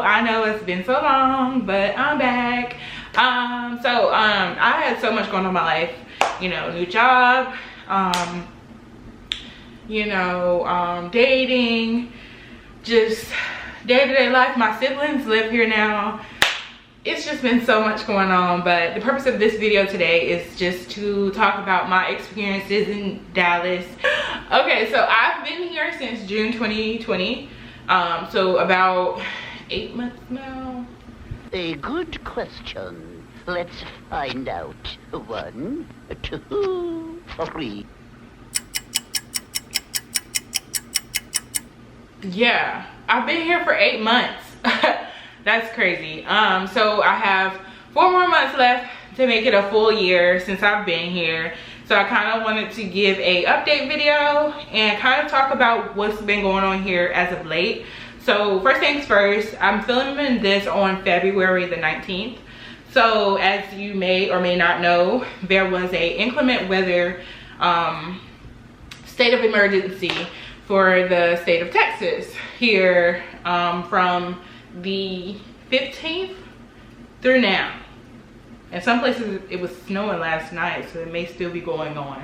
I know it's been so long, but I'm back. I had so much going on in my life, you know, new job, dating, just day-to-day life. My siblings live here now. It's just been so much going on, but the purpose of this video today is just to talk about my experiences in Dallas. Okay, so I've been here since June 2020, so about 8 months now. A good question. Let's find out. 1, 2, 3. Yeah, I've been here for 8 months. That's crazy. So I have 4 more months left to make it a full year since I've been here. So I kind of wanted to give a update video and kind of talk about what's been going on here as of late. So first things first, I'm filming this on February the 19th. So as you may or may not know, there was a inclement weather state of emergency for the state of Texas here from the 15th through now. And some places it was snowing last night, so it may still be going on.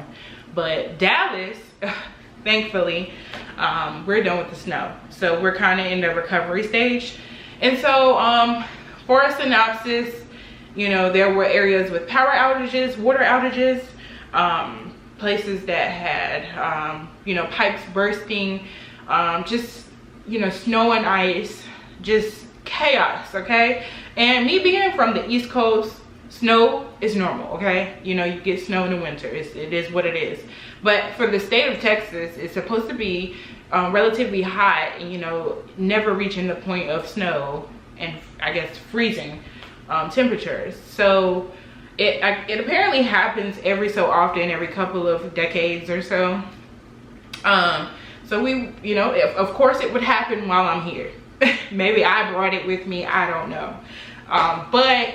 But Dallas, thankfully, we're done with the snow. So we're kind of in the recovery stage. And so for a synopsis, you know, there were areas with power outages, water outages, places that had, pipes bursting, just, snow and ice, just chaos, okay? And me being from the East Coast, snow is normal, okay? You know, you get snow in the winter, it is what it is. But for the state of Texas, it's supposed to be relatively hot and, never reaching the point of snow and I guess freezing temperatures. So it apparently happens every so often, every couple of decades or so. So we, of course it would happen while I'm here. Maybe I brought it with me, I don't know. But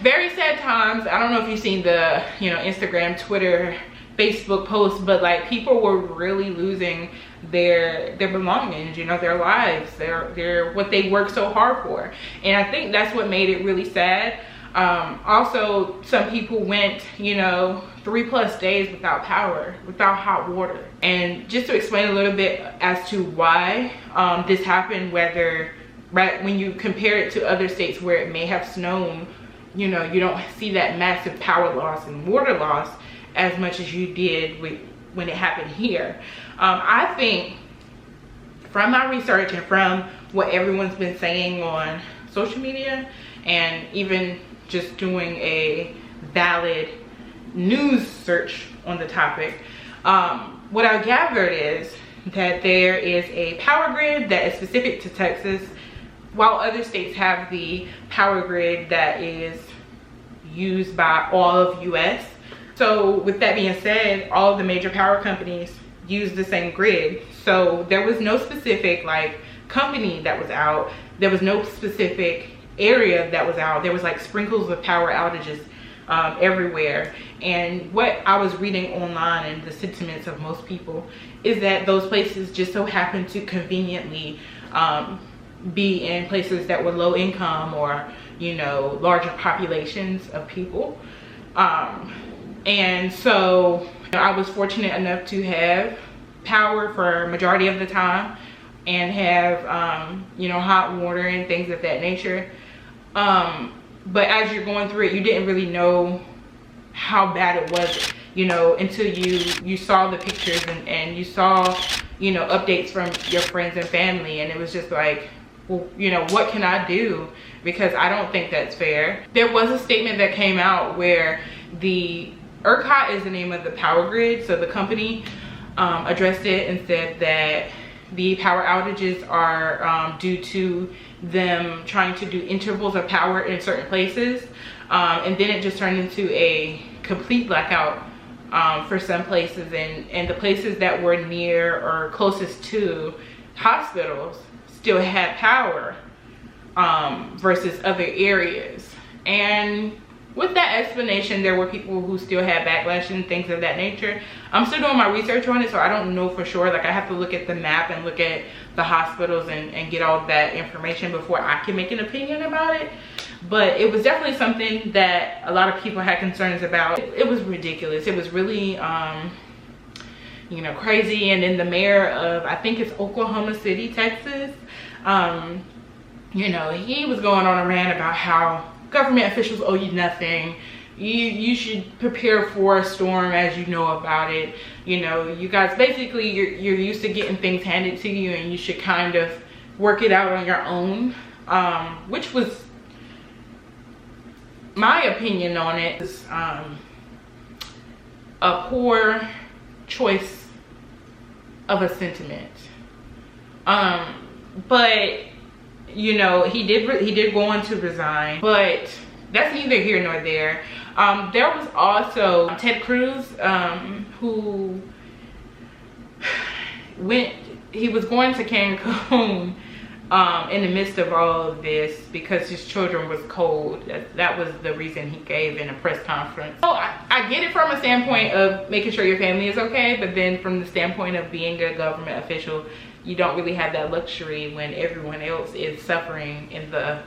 very sad times. I don't know if you've seen the Instagram, Twitter, Facebook posts, but like people were really losing their belongings, their lives, their what they worked so hard for. And I think that's what made it really sad. Also, some people went 3+ days without power, without hot water. And just to explain a little bit as to why this happened, whether when you compare it to other states where it may have snowed, you don't see that massive power loss and water loss as much as you did when it happened here. I think from my research and from what everyone's been saying on social media and even just doing a valid news search on the topic, what I gathered is that there is a power grid that is specific to Texas, while other states have the power grid that is used by all of US. So with that being said, all of the major power companies use the same grid. So there was no specific like company that was out. There was no specific area that was out. There was like sprinkles of power outages everywhere. And what I was reading online and the sentiments of most people is that those places just so happen to conveniently be in places that were low income or larger populations of people. And so I was fortunate enough to have power for a majority of the time and have hot water and things of that nature. But as you're going through it, you didn't really know how bad it was, until you saw the pictures and you saw updates from your friends and family, and it was just like, well, what can I do? Because I don't think that's fair. There was a statement that came out where the ERCOT is the name of the power grid, so the company addressed it and said that the power outages are due to them trying to do intervals of power in certain places, and then it just turned into a complete blackout for some places, and the places that were near or closest to hospitals still had power versus other areas. And with that explanation, there were people who still had backlash and things of that nature. I'm still doing my research on it, so I don't know for sure. Like, I have to look at the map and look at the hospitals and get all that information before I can make an opinion about it. But it was definitely something that a lot of people had concerns about. It was ridiculous. It was really, you know, crazy. And then the mayor of, I think it's Oklahoma City, Texas, you know, he was going on a rant about how government officials owe you nothing. You should prepare for a storm as you know about it. You know, you guys, basically you're used to getting things handed to you, and you should kind of work it out on your own, which was my opinion on it. Is a poor choice of a sentiment. But you know, he did go on to resign, but that's neither here nor there. There was also Ted Cruz, who he was going to Cancun in the midst of all of this because his children was cold. That was the reason he gave in a press conference. So I get it from a standpoint of making sure your family is okay, but then from the standpoint of being a government official, you don't really have that luxury when everyone else is suffering in the,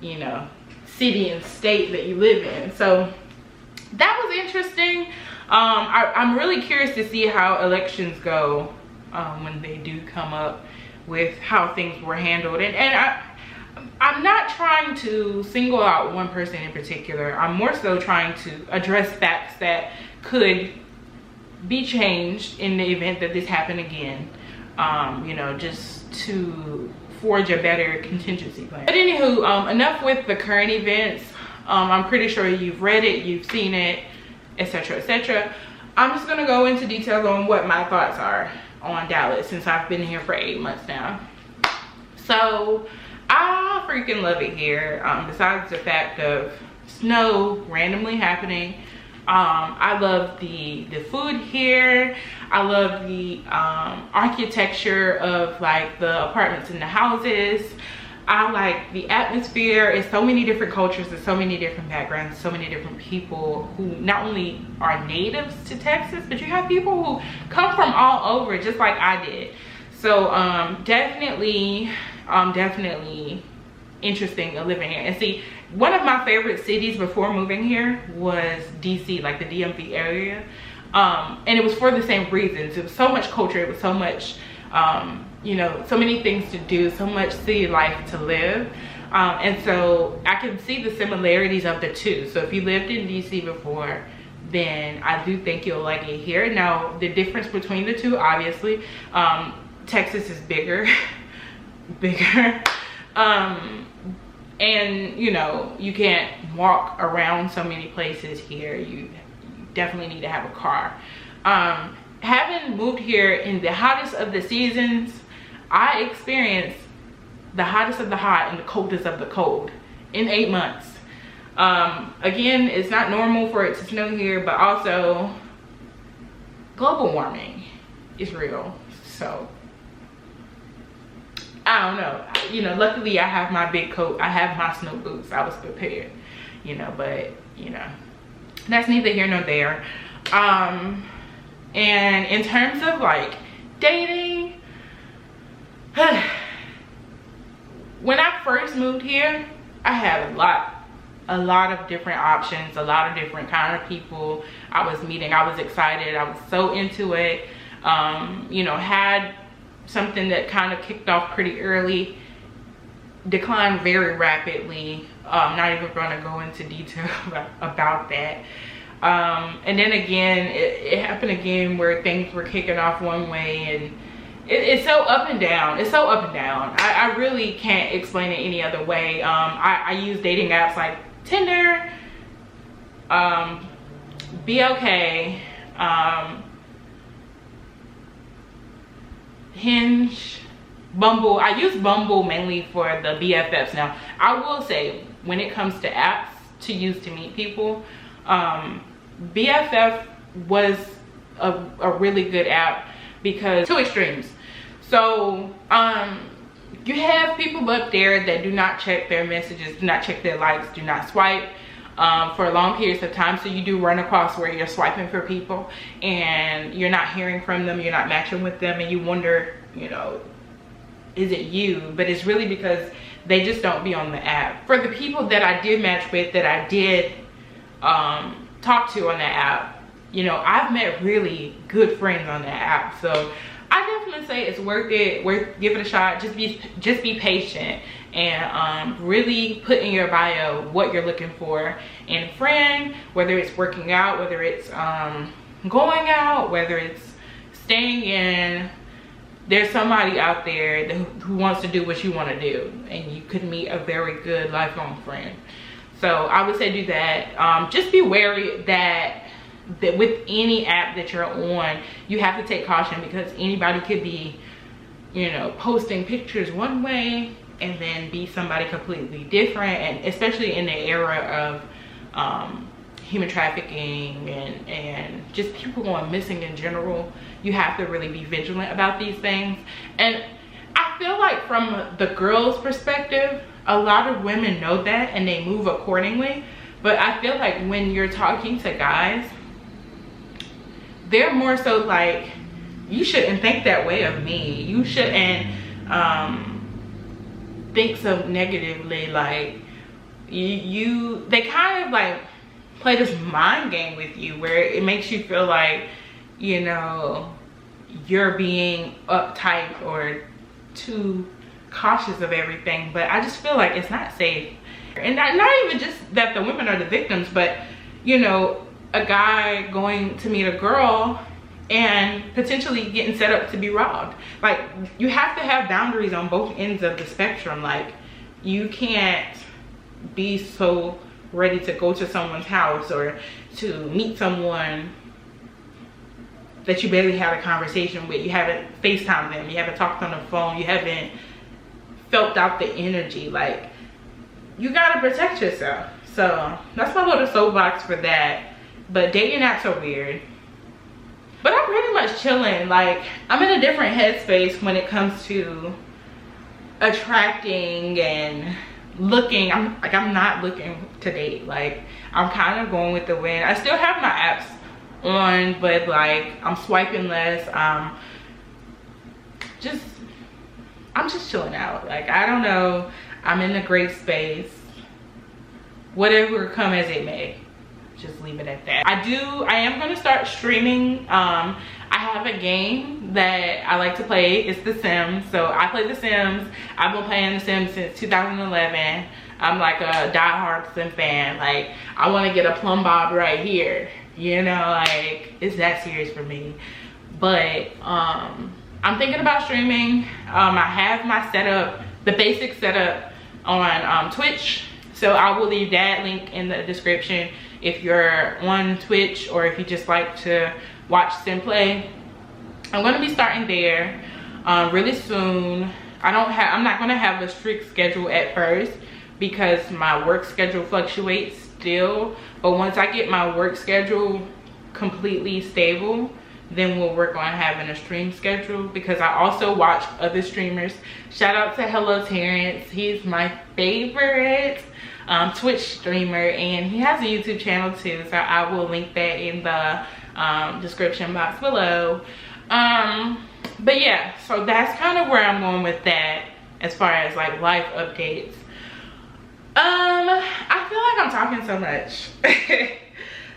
you know, city and state that you live in. So that was interesting. I'm really curious to see how elections go when they do come up, with how things were handled. And I'm not trying to single out one person in particular. I'm more so trying to address facts that could be changed in the event that this happened again. You know, just to forge a better contingency plan. But anywho, enough with the current events. I'm pretty sure you've read it, you've seen it, etc., etc. I'm just gonna go into detail on what my thoughts are on Dallas, since I've been here for 8 months now. So I freaking love it here. Besides the fact of snow randomly happening, I love the food here. I love the architecture of like the apartments and the houses. I like the atmosphere. It's so many different cultures, there's so many different backgrounds, so many different people who not only are natives to Texas, but you have people who come from all over, just like I did. So definitely interesting living here. And see, one of my favorite cities before moving here was DC, like the DMV area. And it was for the same reasons. It was so much culture, it was so much, you know, so many things to do, so much city life to live. And so I can see the similarities of the two. So if you lived in DC before, then I do think you'll like it here. Now, the difference between the two, obviously, Texas is bigger, bigger. And you know, you can't walk around so many places here. You definitely need to have a car. Having moved here in the hottest of the seasons, I experienced the hottest of the hot and the coldest of the cold in 8 months. Again, it's not normal for it to snow here, but also global warming is real. So I don't know, you know, luckily I have my big coat, I have my snow boots, I was prepared, you know, but you know, that's neither here nor there. And in terms of like dating, when I first moved here, I had a lot of different options, a lot of different kind of people I was meeting. I was excited, I was so into it. You know, had something that kind of kicked off pretty early, declined very rapidly. I'm not even going to go into detail about that. And then again, it happened again where things were kicking off one way, and it's so up and down. It's so up and down. I really can't explain it any other way. I use dating apps like Tinder, BLK, Hinge, Bumble. I use Bumble mainly for the BFFs. Now, I will say, when it comes to apps to use to meet people, BFF was a really good app because two extremes. So you have people up there that do not check their messages, do not check their likes, do not swipe for long periods of time. So you do run across where you're swiping for people and you're not hearing from them, you're not matching with them, and you wonder, you know, isn't you, but it's really because they just don't be on the app. For the people that I did match with, that I did talk to on that app, you know, I've met really good friends on that app. So I definitely say it's worth it, give it a shot. Just be patient, and really put in your bio what you're looking for in a friend, whether it's working out, whether it's going out, whether it's staying in. There's somebody out there who wants to do what you want to do, and you could meet a very good lifelong friend. So I would say do that. Just be wary that with any app that you're on, you have to take caution, because anybody could be, you know, posting pictures one way and then be somebody completely different. And especially in the era of human trafficking and just people going missing in general, you have to really be vigilant about these things. And I feel like from the girl's perspective, a lot of women know that and they move accordingly. But I feel like when you're talking to guys, they're more so like, you shouldn't think that way of me. You shouldn't think so negatively. Like they kind of like play this mind game with you, where it makes you feel like, you know, you're being uptight or too cautious of everything. But I just feel like it's not safe. And not even just that the women are the victims, but, you know, a guy going to meet a girl and potentially getting set up to be robbed. Like, you have to have boundaries on both ends of the spectrum. Like, you can't be so ready to go to someone's house or to meet someone that you barely had a conversation with. You haven't FaceTimed them, you haven't talked on the phone, you haven't felt out the energy. Like, you gotta protect yourself. So that's my little soapbox for that. But dating apps are weird. But I'm pretty much chilling. Like, I'm in a different headspace when it comes to attracting and looking. I'm not looking to date. Like, I'm kind of going with the wind. I still have my apps on, but like, I'm swiping less. I'm just chilling out. Like, I don't know. I'm in a great space. Whatever come as it may. Just leave it at that. I am going to start streaming. I have a game that I like to play. It's The Sims. So I play The Sims. I've been playing The Sims since 2011. I'm like a diehard Sim fan. Like, I want to get a plumb bob right here. You know, like, it's that serious for me. But I'm thinking about streaming. I have my setup, the basic setup on Twitch. So I will leave that link in the description if you're on Twitch, or if you just like to watch Sim play. I'm going to be starting there really soon. I'm not going to have a strict schedule at first, because my work schedule fluctuates still. But once I get my work schedule completely stable, then we'll work on having a stream schedule, because I also watch other streamers. Shout out to Hello Terrence. He's my favorite Twitch streamer, and he has a YouTube channel too, so I will link that in the description box below. But yeah, so that's kind of where I'm going with that as far as like life updates. I feel like I'm talking so much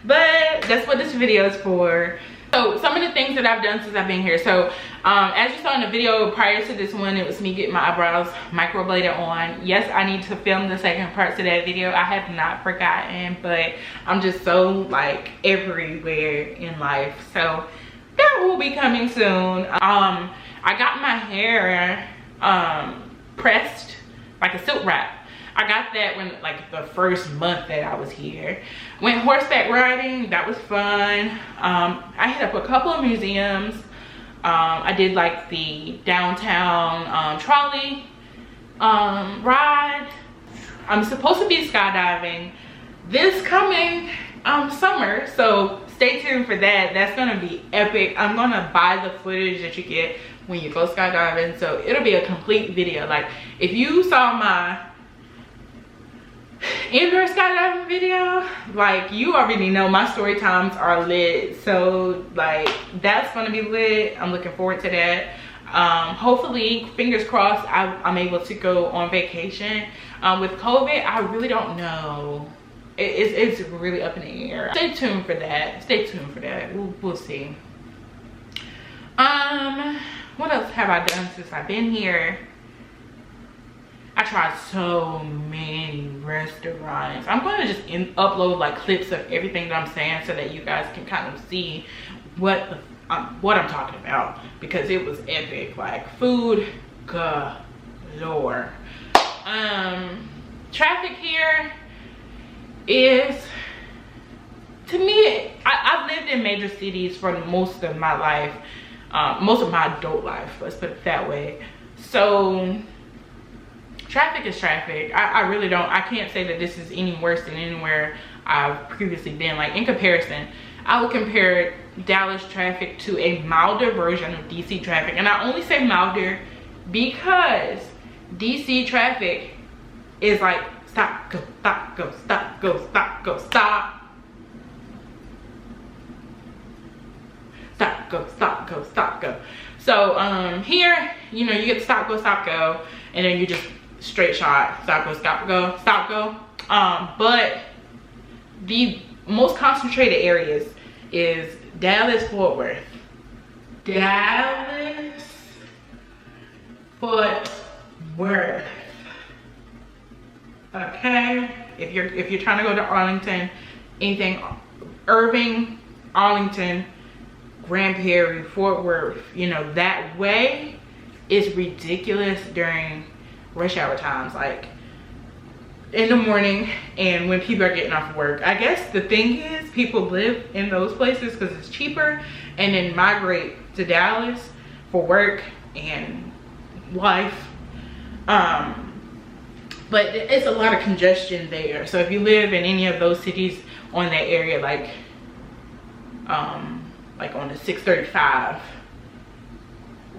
but that's what this video is for. So some of the things that I've done since I've been here. So as you saw in the video prior to this one, it was me getting my eyebrows microbladed on. Yes, I need to film the second part to that video. I have not forgotten, but I'm just so like everywhere in life. So that will be coming soon. I got my hair pressed like a silk wrap. I got that when like the first month that I was here. Went horseback riding, that was fun. I hit up a couple of museums. I did like the downtown trolley ride. I'm supposed to be skydiving this coming summer, so stay tuned for that. That's gonna be epic. I'm gonna buy the footage that you get when you go skydiving, so it'll be a complete video. Like, if you saw my indoor skydiving video, like, you already know my story times are lit. So like, that's gonna be lit. I'm looking forward to that. Hopefully, fingers crossed, I'm able to go on vacation. With COVID, I really don't know. It's really up in the air. Stay tuned for that. Stay tuned for that. We'll see. What else have I done since I've been here? I tried so many restaurants. I'm going to just upload like clips of everything that I'm saying so that you guys can kind of see what I'm talking about, because it was epic. Like, food galore. Traffic here is, to me, I've lived in major cities for most of my life, most of my adult life, let's put it that way. So traffic is traffic. I really don't, I can't say that this is any worse than anywhere I've previously been. Like, in comparison, I would compare Dallas traffic to a milder version of DC traffic. And I only say milder because DC traffic is like stop, go, stop, go, stop, go, stop, go, stop. Stop, go, stop, go, stop, go. So here, you know, you get stop, go, and then you just straight shot, stop, go, stop, go, stop, go. But the most concentrated areas is Dallas, Fort Worth. Dallas, Fort Worth. Okay, if you're trying to go to Arlington, anything Irving, Arlington, Grand Prairie, Fort Worth, you know, that way is ridiculous during rush hour times, like in the morning and when people are getting off work. I guess the thing is, people live in those places because it's cheaper and then migrate to Dallas for work and life. But it's a lot of congestion there. So if you live in any of those cities on that area, like on the 635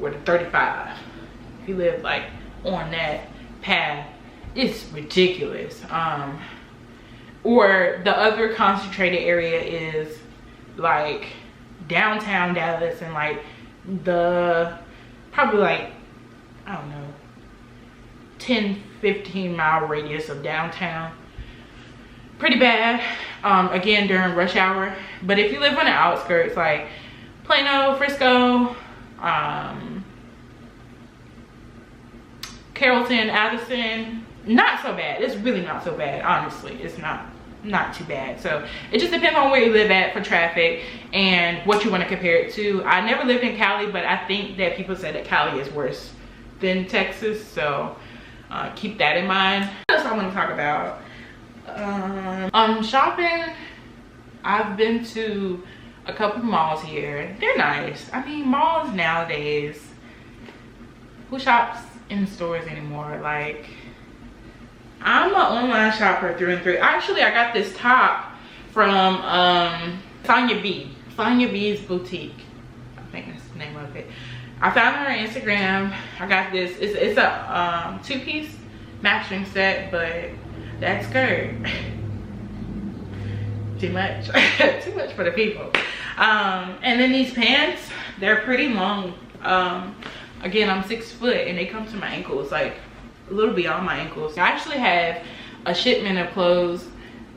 or the 35, if you live like on that path, it's ridiculous. Or the other concentrated area is like downtown Dallas and like the probably like, I don't know, 10-15 mile radius of downtown. Pretty bad, again, during rush hour. But if you live on the outskirts, like Plano, Frisco, Carrollton, Addison, not so bad. It's really not so bad, honestly. It's not too bad. So it just depends on where you live at for traffic and what you want to compare it to. I never lived in Cali, but I think that people say that Cali is worse than Texas, so keep that in mind. What else I want to talk about? Shopping. I've been to a couple of malls here. They're nice. I mean, malls nowadays, who shops in stores anymore? Like, I'm an online shopper through and through. Actually, I got this top from Sonya B's boutique, I think that's the name of it. I found her on Instagram. I got this. It's a two-piece matching set, but that skirt, too much. Too much for the people. And then these pants, they're pretty long. Again, I'm 6 foot and they come to my ankles, like a little beyond my ankles. I actually have a shipment of clothes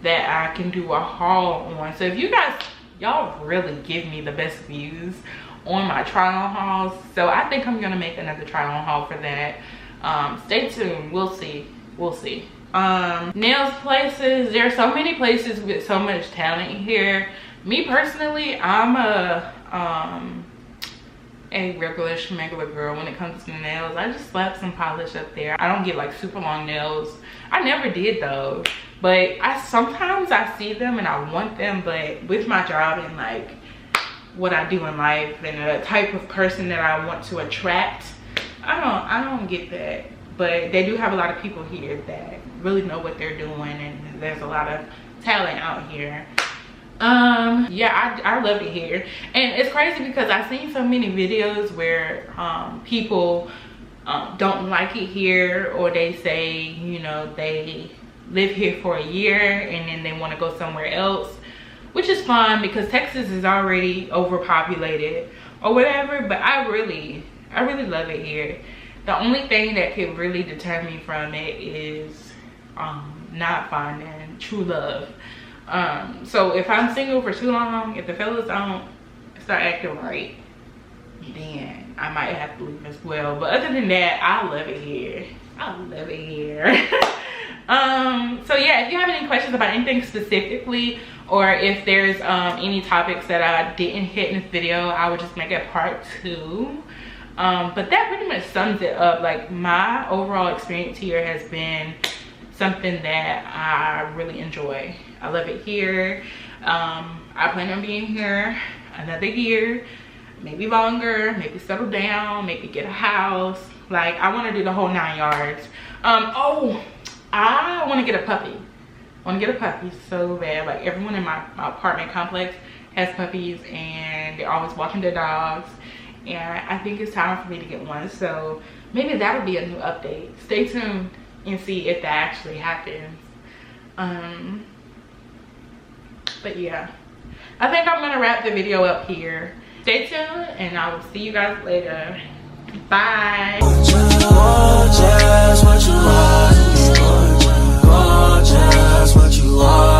that I can do a haul on. So if you guys, y'all really give me the best views on my try on hauls, so I think I'm gonna make another try on haul for that. Stay tuned. We'll see. Nails places, there are so many places with so much talent here. Me personally, I'm a regular schmegular girl when it comes to nails. I just slap some polish up there. I don't get like super long nails. I never did though, but sometimes I see them and I want them, but with my job and like what I do in life and the type of person that I want to attract, I don't get that. But they do have a lot of people here that really know what they're doing, and there's a lot of talent out here. Yeah, I love it here. And it's crazy because I've seen so many videos where people don't like it here, or they say, you know, they live here for a year and then they want to go somewhere else, which is fine because Texas is already overpopulated or whatever. But I really I really love it here. The only thing that could really deter me from it is not finding true love. So if I'm single for too long, if the fellas don't start acting right, then I might have to leave as well. But other than that, I love it here. I love it here. So yeah, if you have any questions about anything specifically, or if there's any topics that I didn't hit in this video, I would just make a part 2. But that pretty much sums it up. Like, my overall experience here has been something that I really enjoy. I love it here. I plan on being here another year, maybe longer, maybe settle down, maybe get a house. Like, I want to do the whole 9 yards. Oh, I want to get a puppy. I want to get a puppy so bad. Like, everyone in my apartment complex has puppies, and they're always walking their dogs, and I think it's time for me to get one. So maybe that'll be a new update. Stay tuned and see if that actually happens. But yeah, I think I'm gonna wrap the video up here. Stay tuned, and I will see you guys later. Bye. Gorgeous, what you are.